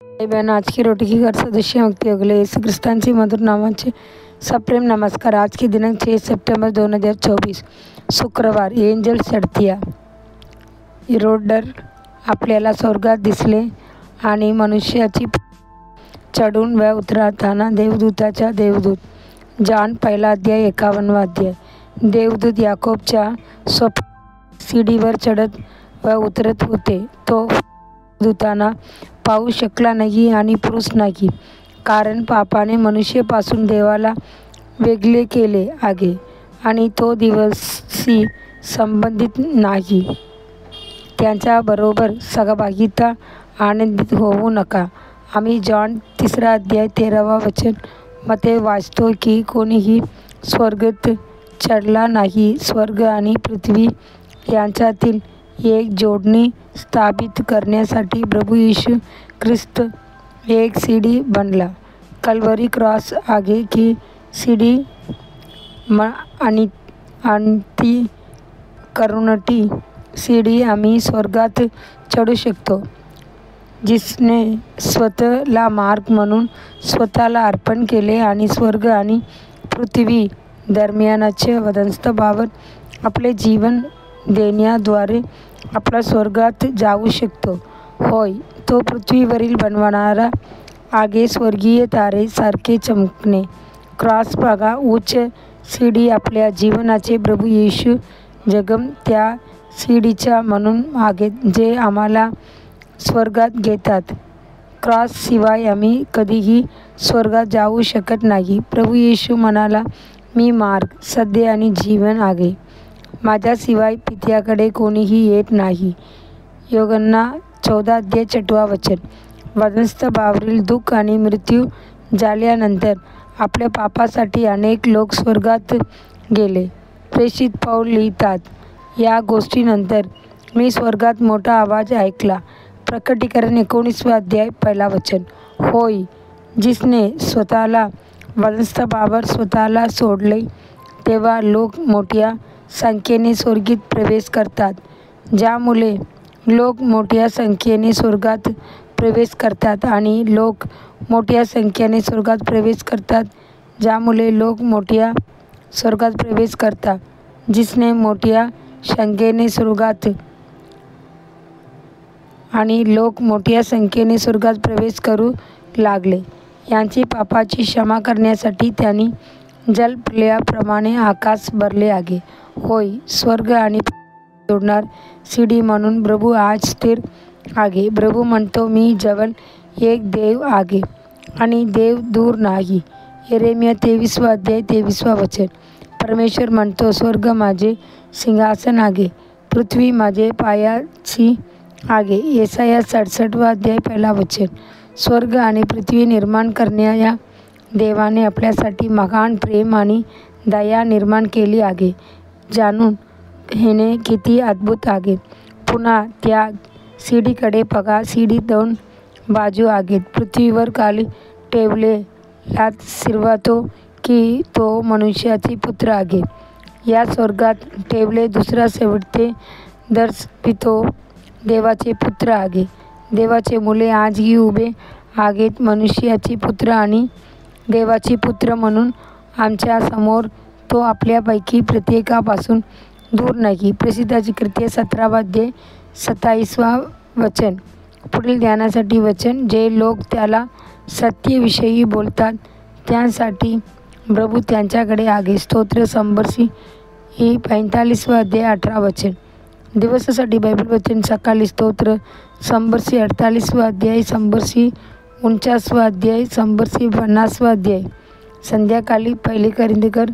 भाई बहन, आज की रोटी की घर सदस्य मुक्ति अगले यीशु ख्रिस्तांची मधुर नामांचे सप्रेम नमस्कार। आज की दिनांक 6 सप्टेंबर 2024 शुक्रवार। एंजल चढतिया इरोडर आपल्याला स्वर्गात दिसले आणि मनुष्याची चढून व उतरताना देवदूताचा देवदूत। जॉन 1 अध्याय 51 अध्याय। देवदूत याकोबच्या सीडीवर चढत व उतरत होते। तो दूतांना पाहू शकला नाही आणि पुरुष नाही, कारण पापाने मनुष्यापासून देवाला वेगळे केले आहे आणि तो दिवशी संबंधित नाही। त्यांच्याबरोबर सहभागिता आनंदित होऊ नका। आम्ही जॉन 3 अध्याय 13 वचन मध्ये वाचतो की कोणीही स्वर्गात चढला नाही। स्वर्ग आणि पृथ्वी यांच्यातील एक जोडणी स्थापित करण्यासाठी प्रभू येशू ख्रिस्त एक सीडी बनला। कल्वरी क्रॉस आगे की सीडी आणि ती करुणती सीडी आम्ही स्वर्गात चढू शकतो, जिसने स्वतःला मार्ग म्हणून स्वतःला अर्पण केले आणि स्वर्ग आणि पृथ्वी दरम्यानच्या वधस्तंभावर आपले जीवन देण्याद्वारे आपला स्वर्गात जाऊ शकतो। होय, तो पृथ्वीवरील बनवणारा आगे स्वर्गीय तारे सारखे चमकणे। क्रॉस बघा, उच्च सीडी आपल्या जीवनाचे प्रभू येशू जगम त्या सीडीच्या म्हणून आहेत जे आम्हाला स्वर्गात घेतात। क्रॉस शिवाय आम्ही कधीही स्वर्गात जाऊ शकत नाही। प्रभू येशू म्हणाला, मी मार्ग, सत्य आणि जीवन आहे, माझ्याशिवाय पित्याकडे कोणीही येत नाही। योहन्ना 14 अध्याय 6 वचन। वधस्तंभावरील दुःख आणि मृत्यू झाल्यानंतर आपल्या पापासाठी अनेक लोक स्वर्गात गेले। प्रेषित पौल लिहितात, या गोष्टीनंतर मी स्वर्गात मोठा आवाज ऐकला। प्रकटीकरण 19 अध्याय 1 वचन। होय, जिसने स्वतःला वधस्तंभावर स्वतःला सोडले, तेव्हा लोक मोठ्या संख्येने स्वर्गात प्रवेश करतात। ज्यामुळे लोक मोठ्या संख्येने स्वर्गात प्रवेश करतात आणि लोक मोठ्या संख्येने स्वर्गात प्रवेश करतात, ज्यामुळे लोक मोठ्या स्वर्गात प्रवेश करतात, जिसने मोठ्या संख्येने स्वर्गात आणि लोक मोठ्या संख्येने स्वर्गात प्रवेश करू लागले। यांची पापाची क्षमा करण्यासाठी त्यांनी जलप्रलयाप्रमाणे आकाश भरले आहे। होय, स्वर्ग आणि जोडणार सीडी म्हणून प्रभू आज स्थिर आहे। प्रभू म्हणतो, मी जवळ एक देव आहे आणि देव दूर नाही। यिर्मया 23 अध्याय 23 वचन। परमेश्वर म्हणतो, स्वर्ग माझे सिंहासन आहे, पृथ्वी माझे पायाची आहे। येसाया 67 अध्याय 1 वचन। स्वर्ग आणि पृथ्वी निर्माण करणाऱ्या देवाने आपल्यासाठी महान प्रेम आणि दया निर्माण केली आहे, जाणून घेणे किती अद्भुत आहे। पुन्हा त्या सीडीकडे बघा, सीडी 2 बाजू आहेत। पृथ्वीवर खाली ठेवलेला सिरवातो की तो मनुष्याचा पुत्र आहे। या स्वर्गात ठेवले दुसरा शेवटचे दर्शवितो देवाचे पुत्र आहे। देवाचे मुले आजही उभे आहेत, मनुष्याचे पुत्र आणि देवाचे पुत्र म्हणून आमच्या समोर तो आपल्यापैकी प्रत्येकापासून दूर नाही। प्रसिद्धाची कृत्ये 17 अध्याय 27 वचन। पुढील ध्यानासाठी वचन। जे लोक त्याला सत्याविषयी बोलतात त्यांसाठी प्रभू त्यांच्याकडे आहे। स्तोत्र संबर्शी 45 अध्याय 18 वचन। दिवसासाठी बायबल वचन सकाळी स्तोत्र संबर्शी 48 अध्याय, संबर्शी 49 अध्याय, संबर्शी 50 अध्याय। संध्याकाळी 1 कोरिन्थियर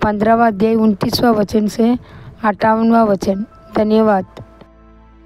15 अध्याय 29 वचन से 58 वचन। धन्यवाद।